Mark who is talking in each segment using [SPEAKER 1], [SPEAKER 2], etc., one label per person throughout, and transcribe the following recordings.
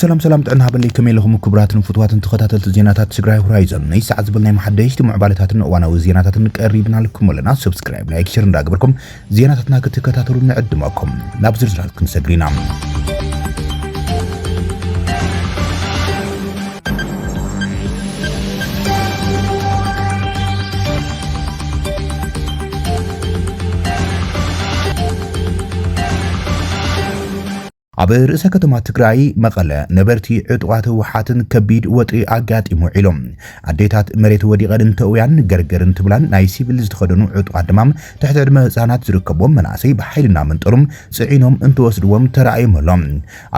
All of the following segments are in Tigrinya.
[SPEAKER 1] سلام ጥዕና ሃበለይ ከመይ ኢለኹም ክቡራትን ፍትዋትን ተኸታተልቲ ዜናታት ትግራይ ሆራይዘን ናይ ሰዓት ዝበልናይ ማሓደሽቲ ሙዕባለታትን እዋናዊ ዜናታትን ቀሪብና ልኩም ኣለና ሰብስክራይብ ላይክ ሼር እንዳገበርኩም ዜናታትና ክትከታተሉ ንዕድመኩም ናብ ዝርዝራት ክንሰግሪና ኣብ ርእሰ ከተማ ትግራይ መቐለ ነበርቲ ዕጡቃት ህወሓትን ከቢድ ወጥሪ ኣጋጢሙ ዒሎም ኣዴታት መሬት ወዲቐን እንተውያን ገርገርን ትብላን ናይ ሲቪል ዝተኸደኑ ዕጡቃት ድማ ትሕቲ ዕድመ ህፃናት ዝርከቦም መናእሰይ ብሓይልና መንጠሮም ጽዒኖም እንትወስድዎም ተራእዮምሎም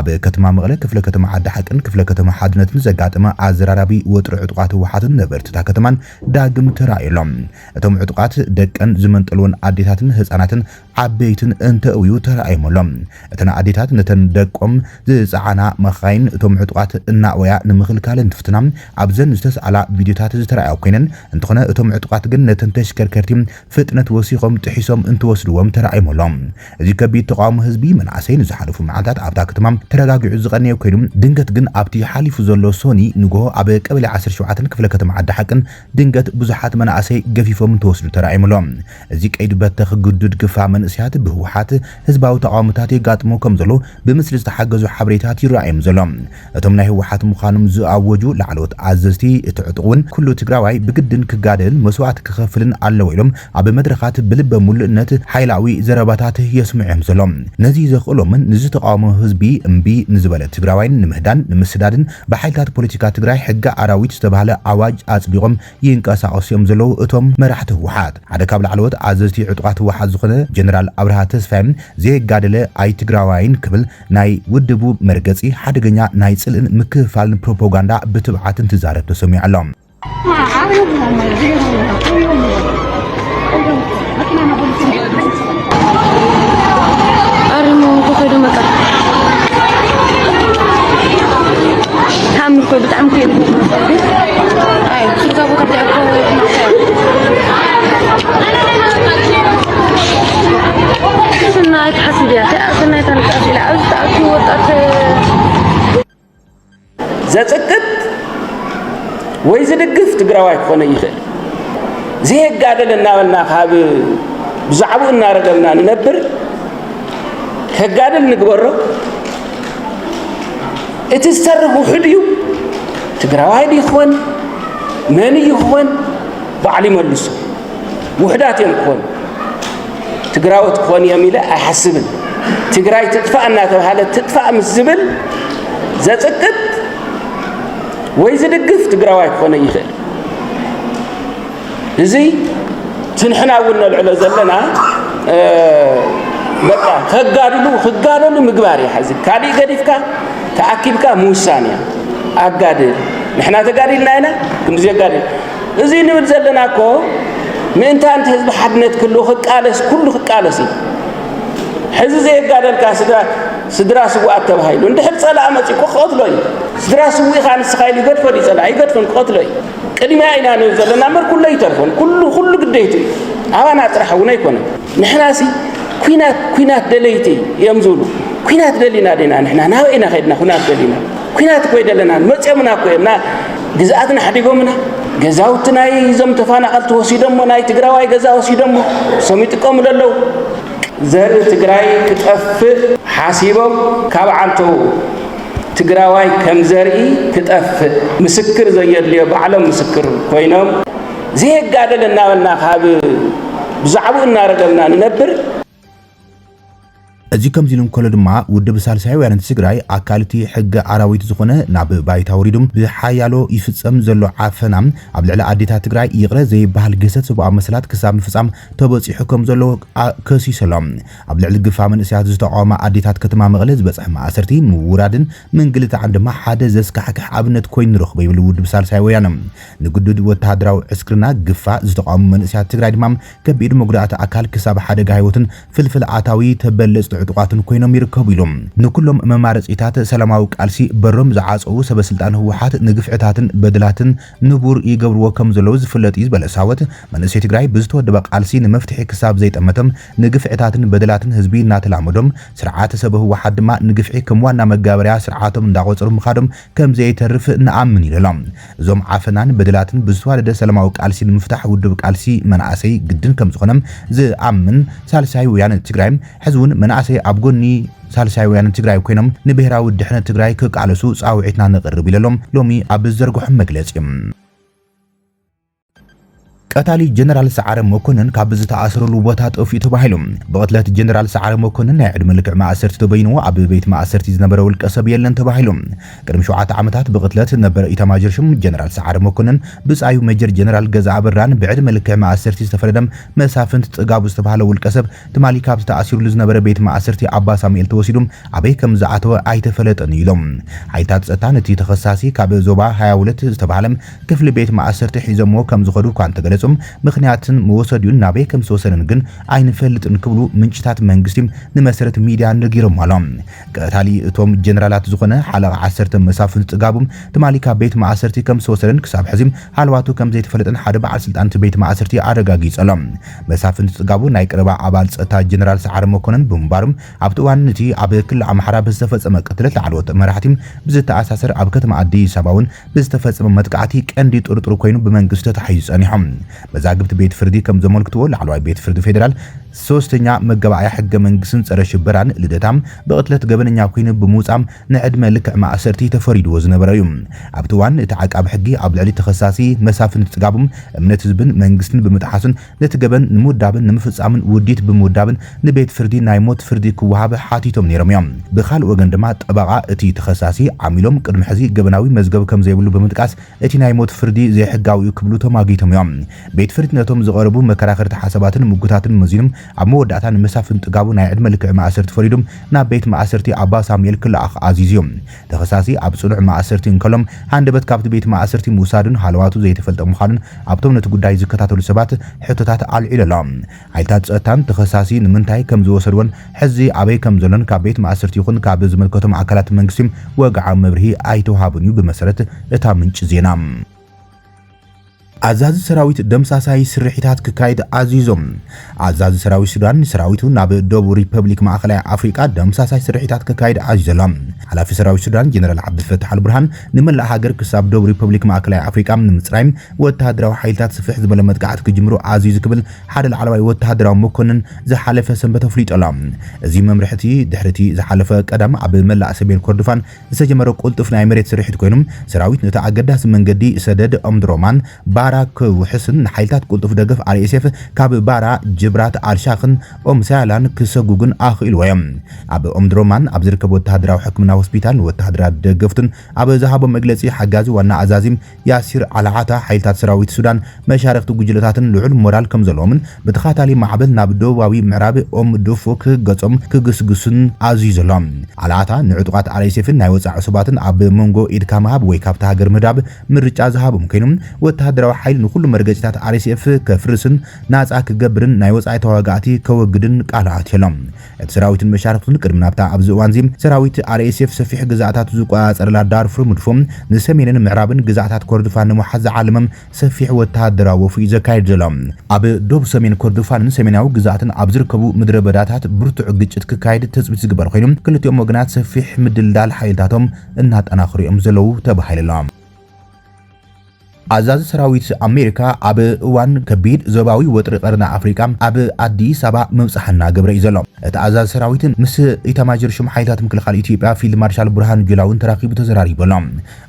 [SPEAKER 1] ኣብ ከተማ መቐለ ክፍለ ከተማ ዓዲ ሓቅን ክፍለ ከተማ ሓድነትን ዘጋጠመ ኣዘራራቢ ወጥሪ ዕጡቃት ህወሓትን ነበርቲታ ከተማን ዳግም ተራእዮሎም እቶም ዕጡቃት ደቀን ዝመንጠልዎን ኣዴታትን ህፃናትን ዓበይትን እንተውዩ ተራእዮምሎም እተን ኣዴታት ነተን ደቆም ዝጻዓና መኻይን እቶም ዕጡቃት እናወያ ንምኽልካልን ትፍትና ኣብዘን ዝተሰኣላ ቪድዮታት ዝተራእያ ኮይነን እንተኾነ እቶም ዕጡቃት ግን ነተን ተሽከርከርቲ ፍጥነት ወሲኾም ጥሒሶም እንትወስድዎም ተራእዮምሎም እዚ ከቢድ ተቃውሞ ህዝቢ መናእሰይ ንዝሓለፉ መዓልታት ኣብታ ከተማ ተረጋጊዑ ዝቐነየ ኮይኑ ድንገት ግን ኣብቲ ሓሊፉ ዘሎ ሶኒ ንጎሆ ኣብ ቀበሌ 17 ክፍለ ከተማ ዓዲ ሓቅን ድንገት ብዙሓት መናእሰይ ገፊፎም እንትወስዱ ተራእዮምሎም እዚ ቀይዲ በተ ክግድድ ግፋ መንእስያት ብህወሓት ህዝባዊ ተቃውሞታት የጋጥሞ ከም ዘሎ ብምስሊ ዝተሓገዙ ሓበሬታት ይረኣዮም ዘሎም እቶም ናይ ህወሓት ምዃኖም ዝኣወጁ ላዕለዎት ኣዘዝቲ እቲ ዕጡቅውን ኩሉ ትግራዋይ ብግድን ክጋደል መስዋዕት ክኸፍልን ኣለዎ ኢሎም ኣብ መድረኻት ብልበ ሙሉእነት ሓይላዊ ዘረባታት የስምዑም ዘሎም ነዚ ዘኽእሎምን ንዝተቃወሞ ህዝቢ እምቢ ንዝበለ ትግራዋይን ንምህዳን ንምስዳድን ብሓይልታት ፖለቲካ ትግራይ ሕጊ ኣራዊት ዝተባሃለ ኣዋጅ ኣጽዲቆም ይንቀሳቐሱ እዮም ዘለው እቶም መራሕቲ ህወሓት ሓደ ካብ ላዕለዎት ኣዘዝቲ ዕጡቃት ህወሓት ዝኾነ ጀነራል ኣብርሃ ተስፋይን ዘየጋደለ ኣይ ትግራዋይን ክብል ናይ ውድቡ መርገጺ ሓደገኛ ናይ ጽልእን ምክፍፋልን ፕሮፓጋንዳ ብትብዓትን ትዛረብ ተሰሚዑ ኣሎ
[SPEAKER 2] ዘጽቅጥ ወይ ዝድግፍ ትግራዋይ ክኾነ ይኽእል ዘየጋደል እናበልና ካብ ብዛዕቡ እናረገልና ንነብር ከጋደል ንግበሮ እቲ ዝሰርሕ ውሕድ እዩ ትግራዋይ ይኹን መን ይኹን ባዕሊ መልሱ ውሕዳት እዮም ክኾኑ ትግራዎት ክኾን እዮም ኢለ ኣይሓስብን ትግራይ ትጥፋእ እናተባሃለ ትጥፋእ ምስ ዝብል ዘጽቅጥ ወይ ዝድግፍ ትግራዋይ ክኾነ ይኽእል እዚ ትንሕና እውን ነልዕሎ ዘለና በቃ ክጋደሉ ምግባር ይሓዝ ካልእ ገዲፍካ ተኣኪብካ ምውሳን እያ ኣጋድል ንሕና ተጋዲልና ኢና ክንዚ ዘጋድል እዚ ንብል ዘለና እኮ ምእንታንቲ ህዝቢ ሓድነት ክሉ ክቃለስ ኩሉ ክቃለስ ሕዚ ዘየጋደልካ ስድራ ስዋኣት ተባሂሉ እንድሕር ፀላእ መፂኡ ክቐትሎ እዩ ስድራ ስዊኢኻ ንስኻ ኢሉ ይገድፎን ይፀላእ ይገድፎን ክቐትሎ እዩ ቅድሚያ ኢና ንብል ዘለና እምበር ኩሉ ይተርፎን ኩሉ ግደይቱ እዩ ኣባና ጥራሕ እውን ኣይኮነን ንሕናሲ ኩናት ደለይቲ እዮም ዝብሉ ኩናት ደሊና ዲና ንሕና ናበይና ኸይድና ኩናት ደሊና ኩናት እኮ ይደለና መፅኦምና እኮ እየምና ግዝኣትና ሓዲጎምና ገዛውቲ ናይ ዞም ተፈናቐልቲ ወሲዶሞ ናይ ትግራዋይ ገዛ ወሲዶሞ ሶም ይጥቀሙ ዘለዉ ዘርኢ ትግራይ ክጠፍእ ሓሲቦም ካብ ዓንተው ትግራዋይ ከም ዘርኢ ክጠፍእ ምስክር ዘየድልዮ ባዕሎም ምስክር ኮይኖም ዘየጋደል እናበልና ካብ ብዛዕቡ እናረገልና ንነብር
[SPEAKER 1] እዚ ከምዚ ኢሎም ከሎ ድማ ውድብ ሳልሳይ ወያነ ትግራይ ኣካልቲ ሕጊ ኣራዊት ዝኾነ ናብ ባይታ ወሪዶም ብሓያሎ ይፍጸም ዘሎ ዓፈና ኣብ ልዕሊ ኣዴታት ትግራይ ይቕረ ዘይባሃል ገሰት ሰብኣዊ መሰላት ክሳብ ምፍጻም ተበፂሑ ከም ዘሎ ከሲሰሎም ኣብ ልዕሊ ግፋ መንእስያት ዝተቃወማ ኣዴታት ከተማ መቐለ ዝበፅሐ ማእሰርቲ ምውራድን ምንግልታዕን ድማ ሓደ ዘስካሕክሕ ኣብነት ኮይኑ ንረኽቦ ይብል ውድብ ሳልሳይ ወያነ ንግድድ ወተሃደራዊ ዕስክርና ግፋ ዝተቃወሙ መንእስያት ትግራይ ድማ ከቢድ መጉዳእቲ ኣካል ክሳብ ሓደጋ ህይወትን ፍልፍል ኣታዊ ተበለጽ ዕጡቃትን ኮይኖም ይርከቡ ኢሎም ንኩሎም መማረፂታት ሰላማዊ ቃልሲ በሮም ዝዓፀው ሰበስልጣን ህወሓት ንግፍዕታትን በድላትን ንቡር ይገብርዎ ከም ዘለው ዝፍለጥ እዩ ዝበለ ሳወት መንእሰይ ትግራይ ብዝተወደበ ቃልሲ ንመፍትሒ ክሳብ ዘይጠመቶም ንግፍዕታትን በድላትን ህዝቢ እናተላመዶም ስርዓተ ሰብ ህወሓት ድማ ንግፍዒ ከም ዋና መጋበርያ ስርዓቶም እንዳቆፀሩ ምኻዶም ከም ዘይተርፍ ንኣምን ይለሎም እዞም ዓፈናን በድላትን ብዝተዋደደ ሰላማዊ ቃልሲ ንምፍታሕ ውድብ ቃልሲ መናእሰይ ግድን ከም ዝኾነም ዝኣምን ሳልሳይ ወያነ ትግራይ ሕዝውን መናእሰይ ኣብ ጎኒ ሳልሳይ ወያነ ትግራይ ኮይኖም ንብሔራዊ ድሕነት ትግራይ ክቃለሱ ጻውዒትና ነቅርብ ኢሎም ሎሚ ኣብ ዝዘርግሖም መግለጺ ቀታሊ ጀነራል ሰዓረ መኮንን ካብ ዝተኣስረሉ ቦታ ጠፊኡ ተባሂሉ በቅትለት ጀነራል ሰዓረ መኮንን ናይ ዕድመ ልክዕ ማእሰርቲ ተበይንዎ ኣብ ቤት ማእሰርቲ ዝነበረ ውልቀ ሰብ የለን ተባሂሉ ቅድሚ 7 ዓመታት በቅትለት ነበረ ኢታማጆር ሹም ጀነራል ሰዓረ መኮንን ብጻዩ ሜጀር ጀነራል ገዛ አበራን ብዕድመ ልክዕ ማእሰርቲ ዝተፈረደም መሳፍንት ጥጋቡ ዝተባሃለ ውልቀ ሰብ ትማሊ ካብ ዝተኣሲሩሉ ዝነበረ ቤት ማእሰርቲ አባ ሳሙኤል ተወሲዱም ኣበይ ከም ዝኣተወ ኣይተፈለጠን ኢሎም ሓይታት ጸጥታ ነቲ ተኸሳሲ ካብ ዞባ 22 ዝተባሃለም ክፍሊ ቤት ማእሰርቲ ሒዘሞ ከም ዝኸዱ ኳን ተገለ ምክንያትን መወሰዱን ናበይ ከም ዝወሰደን ግን ኣይንፈልጥን ክብሉ ምንጭታት መንግስቲ ንመሰረት ሚድያ ነጊሮም አሎም ቀታሊ እቶም ጀነራላት ዝኾነ ሓለቃ 10 መሳፍንት ጥጋቡም ትማሊካ ቤት ማእሰርቲ ከም ዝወሰደን ክሳብ ሕዚም ሃልዋቱ ከም ዘይተፈለጠን ሓደ በዓል ስልጣን ቤት ማእሰርቲ አረጋጊጸሎም መሳፍንት ጥጋቡ ናይ ቀረባ አባል ጸጥታ ጀነራል ሰዓረ መኮንን ብምባሩም ኣብ ጥዋን ነቲ ኣብ ክልል ኣምሓራ ብዝተፈጸመ ቅትለት ላዕለዎት መራሕቲ ብዝተኣሳሰር ኣብ ከተማ አዲስ አበባውን ብዝተፈጸመ መጥቃዕቲ ቀንዲ ጥርጥር ኮይኑ ብመንግስቲ ተታሒዙ ጸኒሖም መዛግብት ቤት ፍርዲ ከም ዘመልክትዎ ላዕለዋይ ቤት ፍርዲ ፌደራል ሶስተኛ መገባያ ሕገ መንግስትን ጸረ ሽበራን ልደታም በቅትለት ገበነኛ ኮይኑ ብምውጻም ንዕድመ ልክዕ ማእሰርቲ ተፈሪድዎ ዝነበረ እዩ ኣብቲ ዋን እቲ ዓቃብ ሕጊ ኣብ ልዕሊ ተኸሳሲ መሳፍንት ጥጋቡም እምነት ህዝብን መንግስትን ብምጥሓስን ነቲ ገበን ንምውዳብን ንምፍጻምን ውዲት ብምውዳብን ንቤት ፍርዲ ናይ ሞት ፍርዲ ክወሃብ ሓቲቶም ነይሮም እዮም ብኻልእ ወገን ድማ ጠበቃ እቲ ተኸሳሲ ዓሚሎም ቅድሚ ሕዚ ገበናዊ መዝገብ ከም ዘይብሉ ብምጥቃስ እቲ ናይ ሞት ፍርዲ ዘይሕጋዊ ክብሉ ተማጊቶም እዮም ቤት ፍርዲ ነቶም ዝቐረቡ መከራከርቲ ሓሳባትን ምጉታትን መዚኖም ኣብ መወዳእታ ንመሳፍንት ጥጋቡ ናይ ዕድመ ልክዕ ማእሰርቲ ፈሪዶም ናብ ቤት ማእሰርቲ አባ ሳሙኤል ክልኣኽ ኣዚዝዮም ተኸሳሲ ኣብ ጽኑዕ ማእሰርቲ እንከሎም ሃንደበት ካብቲ ቤት ማእሰርቲ ምውሳድን ሃለዋቱ ዘይተፈልጠ ምዃኑን ኣብቶም ነቲ ጉዳይ ዝከታተሉ ሰባት ሕቶታት ኣልዒሎም ዓይታት ጸጥታን ተኸሳሲ ንምንታይ ከም ዝወሰድዎን ሕዚ ኣበይ ከም ዘሎን ካብ ቤት ማእሰርቲ ይኹን ካብ ዝመልከቶም ኣካላት መንግስቲ ወግዓዊ መብርሂ ኣይተዋሃቡን እዩ ብመሰረት እታ ምንጭ ዜና አዛዚ ሰራዊት ደምሳሳይ ስርሒታት ክካይድ አዚዞም አዛዚ ሰራዊት ሱዳን ሰራዊቱ ናብ ደቡብ ሪፐብሊክ ማእከላይ አፍሪካ ደምሳሳይ ስርሒታት ክካይድ አዚዘሎም ሓላፊ ሰራዊት ሱዳን ጀነራል ዓብድልፈታሕ አልብርሃን ንመላእ ሃገር ክሳብ ደቡብ ሪፐብሊክ ማእከላይ አፍሪካ ንምጽራይ ወተሃደራዊ ሓይልታት ስፍሕ ዝበለ መጥቃዕቲ ክጅምሩ አዚዝ ክብል ሓደ ላዕለዋይ ወተሃደራዊ መኮንን ዝሓለፈ ሰንበት ኣፍሊጦሎም እዚ መምርሕቲ ድሕርቲ ዝሓለፈ ቀዳም ኣብ መላእ ሰሜን ኮርዶፋን ዝተጀመረ ቁልጥፍ ናይ መሬት ስርሒት ኮይኖም ሰራዊት ነቲ ኣገዳሲ መንገዲ ሰደድ ኦምድሮማን ባራክ ውሕስን ሓይልታት ቁልጥፍ ደገፍ RSF ካብ ባራ ጅብራት አልሻኽን ኦምሳላን ክሰጉግን ኣኽኢልዎም ኣብ ኦምድሮማን ኣብ ዝርከብ ወተሃደራዊ ሕክምና ሆስፒታል ወተሃደራት ደገፍትን ኣብ ዝሃቦ መግለጺ ሓጋዚ ዋና ኣዛዚም ያሲር አልዓታ ሓይልታት ሰራዊት ሱዳን መሻርክቲ ጉጅለታትን ልዑል ሞራል ከም ዘለዎምን ብተኻታሊ ማዕበል ናብ ደቡባዊ ምዕራብ ኦም ዶፎ ክገጾም ክግስግሱን ኣዚዞሎም አልዓታ ንዕጡቃት RSF ናይ ወጻኢ ሰባትን ኣብ መንጎ ኢድካ መሃብ ወይ ካብታ ሃገር ምህዳብ ምርጫ ዝሃቦም ኮይኖም ወተሃደራዊ ሓይል ንኩሉ መርገጭታት RSF ከፍርስን ናጻ ክገብርን ናይ ወጻኢ ተዋጋእቲ ከወግድን ቃልኣት የሎም እቲ ሰራዊትን መሻርክቱን ቅድሚ ናብታ ኣብዚ እዋን ዚ ሰራዊት RSF ሰፊሕ ግዛኣታት ዝቆጻጸረላ ዳርፉር ምድፎም ንሰሜንን ምዕራብን ግዛኣታት ኮርዶፋን ንምሓዝ ዓለመም ሰፊሕ ወተሃደራዊ ወፍሪ ዘካይድ ዘሎም ኣብ ደቡብ ሰሜን ኮርዶፋንን ሰሜናዊ ግዛኣትን ኣብ ዝርከቡ ምድረ በዳታት ብርቱዕ ግጭት ክካይድ ተጽቢት ዝግበር ኮይኖም ክልቲኦም ወገናት ሰፊሕ ምድልዳል ሓይልታቶም እናጠናኽሩ እዮም ዘለው ተባሂሎም አዛዚ ሰራዊት አሜሪካ ኣብ እዋን ከቢድ ዞባዊ ወጥሪ ቀርና አፍሪካ ኣብ አዲስ አበባ መብጻሕና ገብረ እዩ ዘሎ እቲ አዛዚ ሰራዊት ምስ ኢታማጆር ሹም ሓይልታት ምክልኻል ኢትዮጵያ ፊልድ ማርሻል ብርሃኑ ጁላውን ተራኺቡ ተዘራሪቦሎም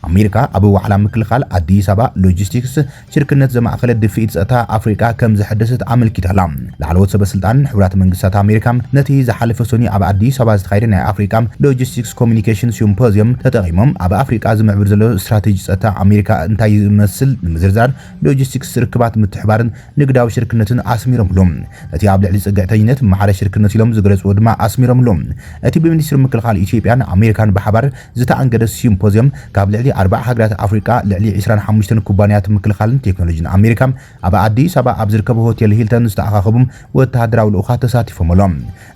[SPEAKER 1] አሜሪካ ኣብ ዋዕላ ምክልኻል አዲስ አበባ ሎጂስቲክስ ሽርክነት ዘማእኸለ ድፊት ጸጥታ አፍሪካ ከም ዝሕደሰት ኣመልኪታላ ላዕለዎት ሰበስልጣን ሕብራት መንግስታት አሜሪካ ነቲ ዝሓለፈ ሰኒ ኣብ አዲስ አበባ ዝተኻየደ ናይ አፍሪካ ሎጂስቲክስ ኮሚኒኬሽን ሲምፖዚየም ተጠቒሞም ኣብ አፍሪካ ዝምዕብር ዘሎ ስትራቴጂ ጸጥታ አሜሪካ እንታይ ይመስል ንምዝርዛር ሎጂስቲክስ ርክባት ምትሕባርን ንግዳዊ ሽርክነትን ኣስሚሮምሎም እቲ ኣብ ልዕሊ ጽግዕተኝነት ማሕረ ሽርክነት ኢሎም ዝገለጽዎ ድማ ኣስሚሮምሎም እቲ ብሚኒስትሪ ምክልኻል ኢትዮጵያን ኣሜሪካን ብሓባር ዝተኣንገደ ሲምፖዚየም ካብ ልዕሊ 40 ሃገራት ኣፍሪቃ ልዕሊ 25 ኩባንያታት ምክልኻልን ቴክኖሎጂን ኣሜሪካ ኣብ ኣዲስ ኣበባ ኣብ ዝርከቡ ሆቴል ሂልተን ዝተኣኻኸቡም ወተሃደራዊ ልኡኻት ተሳቲፎምሎም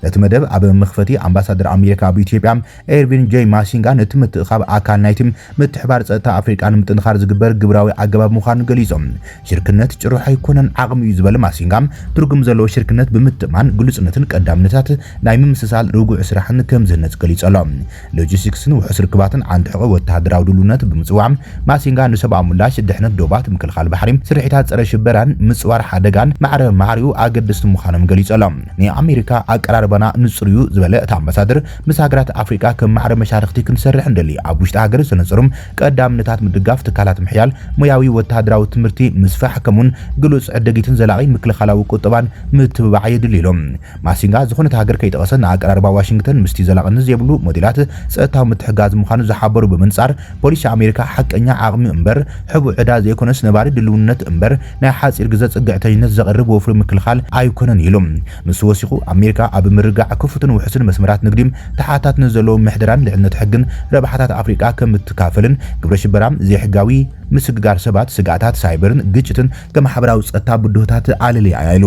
[SPEAKER 1] እቲ መደብ ኣብ መኽፈቲ ኣምባሳደር ኣሜሪካ ኣብ ኢትዮጵያ ኤርቪን ጄይ ማሲንጋ ነቲ ምትእኻብ ኣካል ናይቲ ምትሕባር ጸጥታ ኣፍሪቃ ንምጥንኻር ዝግበር ግብራዊ ኣገባብ ምዃኑ ገሊጾም ሽርክነት ጭሩሕ ኣይኮነን ዓቕሚ እዩ ዝበለ ማሲንጋ ትርጉም ዘለዎ ሽርክነት ብምትማን ግሉጽነትን ቀዳምነታት ናይ ምምስሳል ርጉዕ ስራሕን ከም ዝህነጽ ገሊጾሎም ሎጂስቲክስን ውሑስ ርክባትን ዓንዲ ሕቆ ወተሃደራዊ ድልውነት ብምጽዋዕ ማሲንጋ ንሰብኣዊ ምላሽ ድሕነት ዶባት ምክልኻል ባሕሪ ስርሒታት ጸረ ሽበራን ምጽዋር ሓደጋን ማዕረ ማዕሪኡ ኣገደስቲ ምዃኖም ገሊጾሎም ንኣሜሪካ ኣቀራርባና ንጹር እዩ ዝበለ እቲ ኣምባሳደር ምስ ሃገራት ኣፍሪቃ ከም ማዕረ መሻርክቲ ክንሰርሕ እንደሊ ኣብ ውሽጢ ሃገር ዝነጽሩም ቀዳምነታት ምድጋፍ ትካላት ምሕያል ሙያዊ ወተሃደራዊ ትምህርቲ ምስፋሕ ከምኡን ግሉጽ ዕድጊትን ዘላቒ ምክልኻላዊ ቁጠባን ምትብባዕ የድልይሎም ማሲንጋ ዝኾነት ሃገር ከይጠቐሰን ኣቀራርባ ዋሽንግተን ምስቲ ዘላቕነት ዘይብሉ ሞዴላት ጸጥታዊ ምትሕጋዝ ምዃኑ ዝሓበሩ ብምንጻር ፖሊሲ ኣሜሪካ ሓቀኛ ዓቕሚ እምበር ሕቡዕ ዕዳ ዘይኮነስ ነባሪ ድልውነት እምበር ናይ ሓጺር ግዜ ጽግዕተኝነት ዘቕርብ ወፍሪ ምክልኻል ኣይኮነን ኢሎም ምስ ወሲኹ ኣሜሪካ ኣብ ምርጋዕ ክፉትን ውሕስን መስመራት ንግዲም ተሓታት ንዘለዎ ምሕደራን ልዕልነት ሕግን ረብሓታት ኣፍሪቃ ከም እትካፈልን ግብረ ሽበራም ዘይሕጋዊ ምስግጋር ሰባት ስጋታት ሳይበርን ግጭትን ከም ማሕበራዊ ጸጥታ ብድሆታት ኣለለያ ኢሉ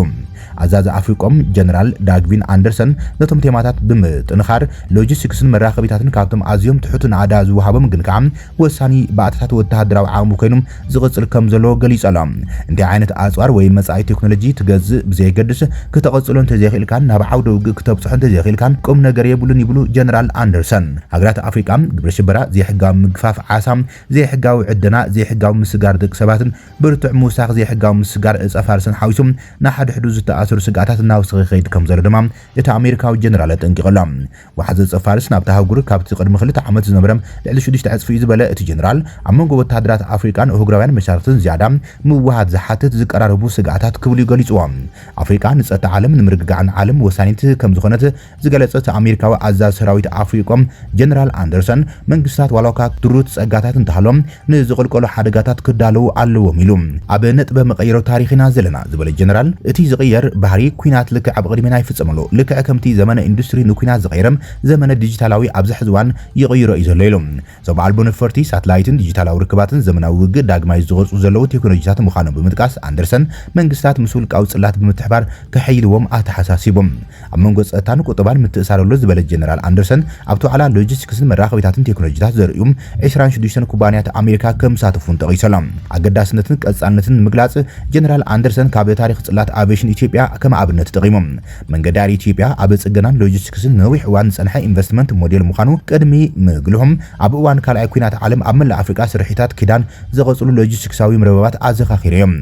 [SPEAKER 1] ኣዛዚ ኣፍሪቆም ጀነራል ዳግቪን ኣንደርሰን ነቶም ቴማታት ብምጥንኻር ሎጂስቲክስን መራኸቢታትን ካብቶም ኣዝዮም ትሑትን ኣዳ ዝወሃቦም ግን ከዓ ወሳኒ ባእታታት ወተሃደራዊ ዓቕሚ ኮይኖም ዝቕጽል ከም ዘለዎ ገሊጾሎም እንታይ ዓይነት ኣጽዋር ወይ መጻኢ ቴክኖሎጂ ትገዝእ ብዘይገድስ ከተቐጽሎን ተዘይኽእልካን ናብ ዓውደ ውግእ ከተብጽሖን ተዘይኽእልካን ቁም ነገር የብሉን ይብሉ ጀነራል ኣንደርሰን ሃገራት ኣፍሪቃ ግብረ ሽበራ ዘይሕጋዊ ምግፋፍ ዓሳም ዘይሕጋዊ ዕደና ዘይሕጋዊ ምስጋር ደቂ ሰባትን ብርቱዕ ምውሳኽ ዘይሕጋዊ ምስጋር እጸፋርስን ሓዊሶም ናሓደ ሕዱ ዝተኣሰሩ ስጋታት ናውስኺ ከይድ ከም ዘሎ ድማ እቲ ኣሜሪካዊ ጀነራል ጠንቂቖሎም ወሓዘ ጸፋርስ ናብቲ ሃገር ካብቲ ቅድሚ 2 ዓመት ዝነበረ ልዕሊ 6 ዕጽፊ ዝበለ እቲ ጀነራል ኣብ መንጎ ወተሃደራት ኣፍሪቃን እሁግራውያን መሻርክትን ዝያዳ ምውሃድ ዝሓትት ዝቀራረቡ ስጋታት ክብሉ ይገልጽዎም ኣፍሪቃ ንጸጥታ ዓለም ንምርግጋዕን ዓለም ወሳኒት ከም ዝኾነት ዝገለጸት ኣሜሪካዊ ኣዛዝ ሰራዊት ኣፍሪቆም ጀነራል ኣንደርሰን መንግስታት ዋላካ ድሩት ጸጋታት እንተሃሎም ንዝቕልቀሉ ሓደጋታት ክዳለዉ ኣለዎም ኢሉ ኣብ ነጥበ መቐየሮ ታሪኽና ዘለና ዝበለ ጀነራል እቲ ዝቕየር ባህሪ ኩናት ልክዕ ኣብ ቅድሜና ይፍጸመሉ ልክዕ ከምቲ ዘመነ ኢንዱስትሪ ንኩናት ዝቐይረም ዘመነ ዲጂታላዊ ኣብ ዝሕዝዋን ይቕይሮ እዩ ዘሎ ኢሉ ዞም ኣልቦ ነፈርቲ ሳተላይትን ዲጂታላዊ ርክባትን ዘመናዊ ውግእ ዳግማይ ዝቕርጹ ዘለዉ ቴክኖሎጂታት ምዃኖም ብምጥቃስ ኣንደርሰን መንግስታት ምስ ውልቃዊ ጽላት ብምትሕባር ከሕይልዎም ኣተሓሳሲቦም ኣብ መንጎ ጸጥታን ቁጠባን ምትእሳረሉ ዝበለ ጀነራል ኣንደርሰን ኣብቲ ዋዕላ ሎጂስቲክስን መራኸቢታትን ቴክኖሎጂታት ዘርእዩም 26 ኩባንያታት ኣሜሪካ ከም ሳተፉን ጠቒሶሎም ኣገዳስነትን ቀጻልነትን ምግላጽ ጀነራል ኣንደርሰን ካብ ታሪኽ ጽላት ኣቪዬሽን ኢትዮጵያ ከም ኣብነት ጠቒሞም መንገዲ ኣየር ኢትዮጵያ ኣብ ጽገናን ሎጂስቲክስን ነዊሕ እዋን ዝጸንሐ ኢንቨስትመንት ሞዴል ምዃኑ ቅድሚ ምግልሆም ኣብ እዋን ካልኣይ ኩናት ዓለም ኣብ መላእ ኣፍሪቃ ስርሒታት ኪዳን ዘቐጽሉ ሎጂስቲክሳዊ መረበባት ኣዘኻኺሮም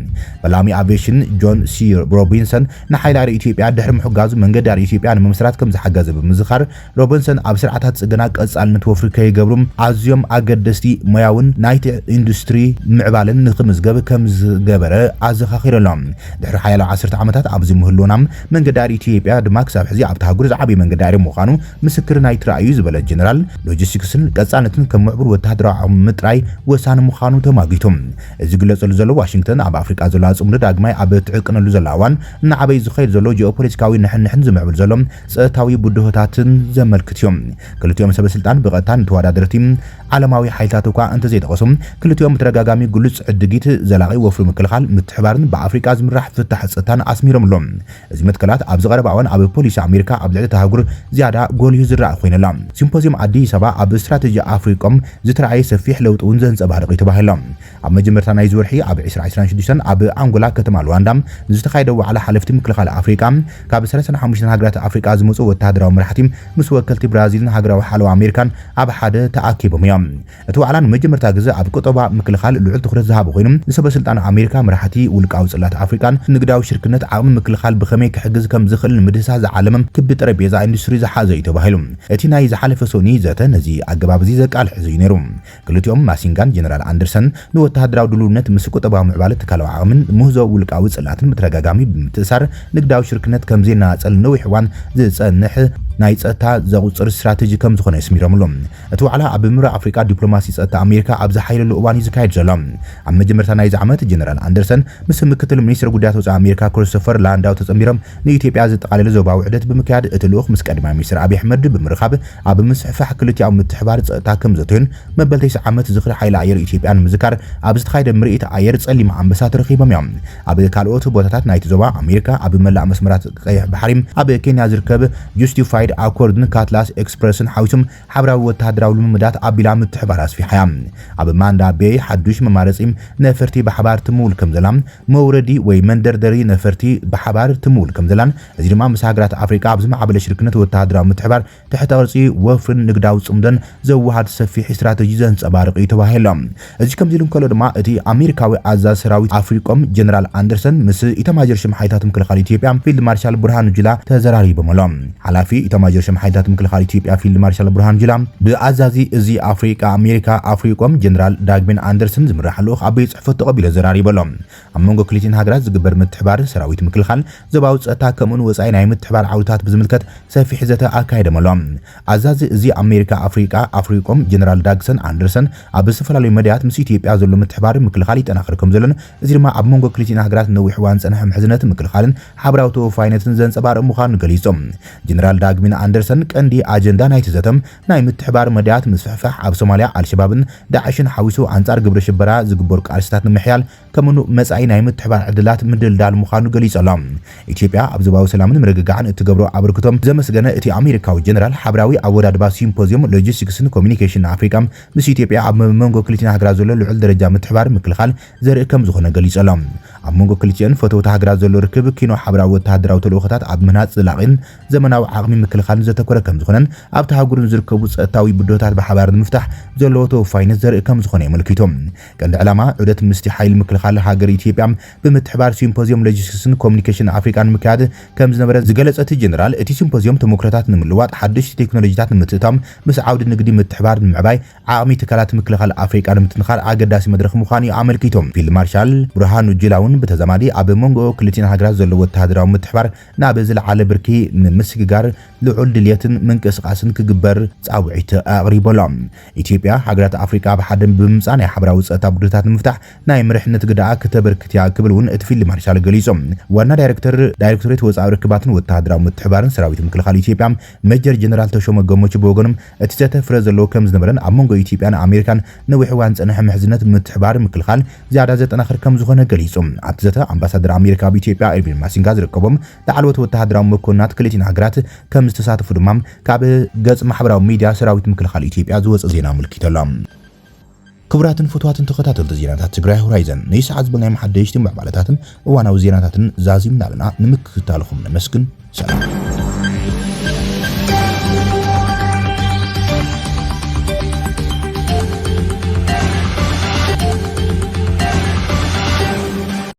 [SPEAKER 1] በላሚ ኣቪዬሽን ጆን ሲ ሮቢንሰን ንሓይሊ ኣየር ኢትዮጵያ ድሕሪ ምሕጋዙ መንገዲ ኣየር ኢትዮጵያ ንምስራት ከም ዝሓገዘ ብምዝኻር ሮቢንሰን ኣብ ስርዓታት ጽገና ቀጻልነት ወፍሪ ከይገብሩም ኣዝዮም ኣገደስቲ ሞያውን ናይቲ ኢንዱስትሪ ምዕባልን ንኽምዝገብ ከም ዝገበረ ኣዘኻኺሮሎም ድሕሪ ሓያሎ 10 ዓመታት ኣብዚ ምህልውናም መንገዲ ኣየር ኢትዮጵያ ድማ ክሳብ ሕዚ ኣብቲ ሃገር ዝዓበየ መንገዲ ኣየር ምዃኑ ምስክር ናይቲ ራእዩ ዝበለ ጀነራል ሎጂስቲክስን ቀጻልነትን ከም ምዕቡር ወተሃደራዊ ምጥራይ ወሳኒ ምዃኑ ተማጊቶም እዚ ግለጸሉ ዘሎ ዋሽንግተን ኣብ ኣፍሪቃ ዘለዋ ጽምዲ ዳግማይ ኣብ ትዕቅነሉ ዘላ እዋን ንዓበይ ዝኸይድ ዘሎ ጂኦፖለቲካዊ ንሕንሕን ዝምዕብል ዘሎ ጸጥታዊ ቡድሆታትን ዘመልክት እዮም ክልቲኦም ሰበስልጣን ብቐጥታ ተወዳደርቲ ዓለማዊ ሓይልታት እኳ እንተዘይጠቐሶም ክልቲኦም ብተደጋጋሚ ግሉጽ ዕድጊት ዘላቒ ወፍሪ ምክልኻል ምትሕባርን ብኣፍሪቃ ዝምራሕ ፍታሕ ጸጥታን ኣስሚሮምሎም እዚ መትከላት ኣብ ዝቐረባ እዋን ኣብ ፖሊሲ ኣሜሪካ ኣብ ልዕሊ ተሃጉር ዝያዳ ጎልዩ ዝረአ ኮይነላ ሲምፖዚየም ኣዲስ ኣበባ ኣብ ስትራቴጂ ኣፍሪቆም ዝተረኣየ ሰፊሕ ለውጢ እውን ዘንጸባርቕ እዩ ተባሂሎም ኣብ መጀመርታ ናይ ዝወርሒ ኣብ 2026 ኣብ አንጎላ ከተማ ሉዋንዳ ዝተኻየደ ዋዕላ ሓለፍቲ ምክልኻል ኣፍሪቃ ካብ 35 ሃገራት ኣፍሪቃ ዝመጹ ወተሃደራዊ መራሕቲ ምስ ወከልቲ ብራዚልን ሃገራዊ ሓለዋ ኣሜሪካን ኣብ ሓደ ተኣኪቦም እዮም እቲ ዋዕላ ንመጀመርታ ግዜ ኣብ ቁጠባ ምክልኻል ልዑል ትኹረት ዝሃበ ኮይኑ ንሰበስልጣን ኣሜሪካ መራሕቲ ውልቃዊ ጽላት ኣፍሪቃን ንግዳዊ ሽርክነት ዓቕሚ ምክልኻል ብኸመይ ክሕግዝ ከም ዝኽእል ንምድህሳስ ዝዓለመ ክቢ ጠረጴዛ ኢንዱስትሪ ዝሓዘ እዩ ተባሂሉ እቲ ናይ ዝሓለፈ ሶኒ ዘተ ነዚ ኣገባብ እዚ ዘቃልሕ እዩ ነይሩ ክልቲኦም ማሲንጋን ጀነራል ኣንደርሰን ንወተሃደራዊ ድልውነት ምስ ቁጠባዊ ምዕባለ ትካላዊ ዓቕምን ምህዞ ውልቃዊ ጽላትን ብተደጋጋሚ ብምትእሳር ንግዳዊ ሽርክነት ከም ዘይናጸል ነዊሕ እዋን ዝጸንሕ ናይ ጸጥታ ዘቁጽር ስትራቴጂ ከም ዝኾነ ይስሚሮምሎም እቲ ዋዕላ ኣብ ምብራቕ ኣፍሪካ ዲፕሎማሲ ጸጥታ ኣሜሪካ ኣብ ዝሓይለሉ እዋን ዝካየድ ዘሎ ኣብ መጀመርታ ናይ ዓመት ጀነራል ኣንደርሰን ምስ ምክትል ሚኒስትር ጉዳያት ወጻኢ ኣሜሪካ ክሪስቶፈር ላንዳው ተጸሚሮም ንኢትዮጵያ ዘጠቃለለ ዞባዊ ዕደት ብምክያድ እቲ ልኡኽ ምስ ቀዳማይ ሚኒስትር አብይ አሕመድ ብምርኻብ ኣብ ምስሕፋሕ ክልቲኦም ምትሕባር ጸጥታ ከም ዘትዮን መበልተይ ዓመት ዝኽሪ ሓይሊ ኣየር ኢትዮጵያ ንምዝካር ኣብ ዝተኻየደ ምርኢት ኣየር ጸሊም ኣንበሳ ተረኺቦም እዮም ኣብ ካልኦት ቦታታት ናይቲ ዞባ ኣሜሪካ ኣብ መላእ መስመራት ቀይሕ ባሕሪ ኣብ ኬንያ ዝርከብ ጁስቲፋይድ ኣኮርድን ካትላስ ኤክስፕረስን ሓዊሶም ሓብራዊ ወተሃደራዊ ልምምዳት ኣቢላ ምትሕባር ኣስፊሓያ ኣብ ማንዳ ቤይ ሓዱሽ መማረጺ ነፈርቲ ብሓባር ትምውል ከም ዘላ መውረዲ ወይ መንደርደሪ ነፈርቲ ብሓባር ትምውል ከም ዘላን እዚ ድማ ምስ ሃገራት ኣፍሪካ ኣብ ዝማዕበለ ሽርክነት ወተሃደራዊ ምትሕባር ትሕተ ቅርጺ ወፍርን ንግዳዊ ጽምደን ዘወሃድ ሰፊሕ ስትራቴጂ ዘንጸባርቕ እዩ ተባሂሎም እዚ ከም ኢሉ ከሎ ድማ እቲ ኣሜሪካዊ ኣዛዝ ሰራዊት ኣፍሪቆም ጀነራል ኣንደርሰን ምስ ኢታማጆር ሽምሓይታት ምክልኻል ኢትዮጵያ ፊልድ ማርሻል ብርሃኑ ጁላ ተዘራሪቦም ኣሎም ሓላፊ ኢታማጆር ሽምሓይታት ምክልኻል ኢትዮጵያ ፊልድ ማርሻል ብርሃኑ ጁላ ብኣዛዚ እዚ ኣፍሪቃ ኣሜሪካ ኣፍሪቆም ጀነራል ዳግመን ኣንደርሰን ዝምራሕ ልኡኽ ኣበይ ጽሕፈት ተቐቢሉ ዘራሪቦሎም ኣብ መንጎ ክልቲን ሃገራት ዝግበር ምትሕባር ሰራዊት ምክልኻል ዞባዊ ጸጥታ ከምኡን ወጻኢ ናይ ምትሕባር ዓውድታት ብዝምልከት ሰፊሕ ዘተ ኣካይደመሎም ኣዛዚ እዚ ኣሜሪካ ኣፍሪቃ ኣፍሪቆም ጀነራል ዳግሰን ኣንደርሰን ኣብ ዝተፈላለዩ መድያት ምስ ኢትዮጵያ ዘሎ ምትሕባር ምክልኻል ይጠናኽር ከም ዘሎን እዚ ድማ ኣብ መንጎ ክልቲን ሃገራት ነዊሕ እዋን ጸንሐ ምሕዝነት ምክልኻልን ሓብራዊ ተወፋይነትን ዘንጸባርቕ ምዃኑ ገሊጾም ጀነራል ዳግመን ኣንደርሰን ቀንዲ ኣጀንዳ ናይቲ ዘተም ናይ ምትሕባር መድያት ምስፍሕፋሕ ኣብ ሶማልያ አልሸባብን ዳዕሽን ሓዊሱ አንጻር ግብረ ሽበራ ዝግበሩ ቃልስታት ንምሕያል ከምኑ መጻኢ ናይ ምትሕባር ዕድላት ምድልዳል ምዃኑ ገሊጾሎም ኢትዮጵያ ኣብ ዞባዊ ሰላምን ምርግጋዕን እትገብሮ አበርክቶም ዘመስገነ እቲ ኣሜሪካዊ ጀነራል ሓብራዊ ኣወዳድባ ሲምፖዚየም ሎጂስቲክስን ኮሚኒኬሽን ኣፍሪካ ምስ ኢትዮጵያ ኣብ መንጎ ክልቲን ሃገራት ዘሎ ልዑል ደረጃ ምትሕባር ምክልኻል ዘርኢ ከም ዝኾነ ገሊጾሎም ኣብ መንጎ ክልቲአን ፈተውቲ ሃገራት ዘሎ ርክብ ኪኖ ሓብራዊ ወተሃደራዊ ተልእኾታት ኣብ ምህናጽ ዘላቒን ዘመናዊ ዓቕሚ ምክልኻልን ዘተኮረ ከም ዝኾነን ኣብቲ ሃገርን ዝርከቡ ጸጥታዊ ብዶታት ብሓባር ንምፍታሕ ዘለዎ ተወፋይነት ዘርኢ ከም ዝኾነ የመልኪቶም ቀንዲ ዕላማ ዑደት ምስቲ ሓይሊ ምክልኻል ሃገር ኢትዮጵያ ብምትሕባር ሲምፖዚየም ሎጂስቲክስን ኮሚኒኬሽን ኣፍሪካ ንምክያድ ከም ዝነበረ ዝገለጸት ጀነራል እቲ ሲምፖዚየም ተሞክሮታት ንምልዋጥ ሓድሽቲ ቴክኖሎጂታት ንምትእታም ምስ ዓውዲ ንግዲ ምትሕባር ንምዕባይ ዓቕሚ ትካላት ምክልኻል ኣፍሪካ ንምትንኻል ኣገዳሲ መድረኽ ምዃኑ ኣመልኪቶም ፊልድ ማርሻል ብርሃኑ ጁላውን በተዛማዲ ኣብ መንጎ ክልቲን ሃገራት ዘሎ ወተሃደራዊ ምትሕባር ናብ ዝለዓለ ብርኪ ንምስግጋር ልዑል ድልየትን ምንቅስቓስን ክግበር ጻውዒት ኣቕሪቦሎም ኢትዮጵያ ሃገራት ኣፍሪካ ብሓደ ብምምጻእ ናይ ሓበራዊ ጸጥታ ቡድታት ንምፍታሕ ናይ ምርሕነት ግዳኣ ከተበርክትያ ክብል እውን እቲ ፊልድ ማርሻል ገሊጾም ዋና ዳይሬክቶሬት ወጻኢ ርክባትን ወተሃደራዊ ምትሕባርን ሰራዊት ምክልኻል ኢትዮጵያ ሜጀር ጀነራል ተሾመ ገሞቹ ብወገኖም እቲ ዘተ ፍረ ዘለዎ ከም ዝነበረን ኣብ መንጎ ኢትዮጵያን ኣሜሪካን ነዊሕ እዋን ጸንሐ ምሕዝነት ምትሕባር ምክልኻል ዝያዳ ዘጠናኽር ከም ዝኾነ ገሊጾም ኣብቲ ዘተ ኣምባሳደር ኣሜሪካ ብኢትዮጵያ ኤርቪን ማሲንጋ ዝርከቦም ላዕለዎት ወተሃደራዊ መኮንናት ክልቲን ሃገራት ከም ዝተሳተፉ ድማ ካብ ገጽ ማሕበራዊ ሚድያ ሰራዊት ምክልኻል ኢትዮጵያ ዝወጽእ ዜና ኣመልኪቶሎም ክቡራትን ፈትዋትን ተኸታተልቲ ዜናታት ትግራይ ሆራይዘን ንይሰዓት ዝብልናይ መሓደሽቲ ምዕባለታትን እዋናዊ ዜናታትን ዛዚምና ኣለና ንምክትታልኹም ነመስግን ሰላም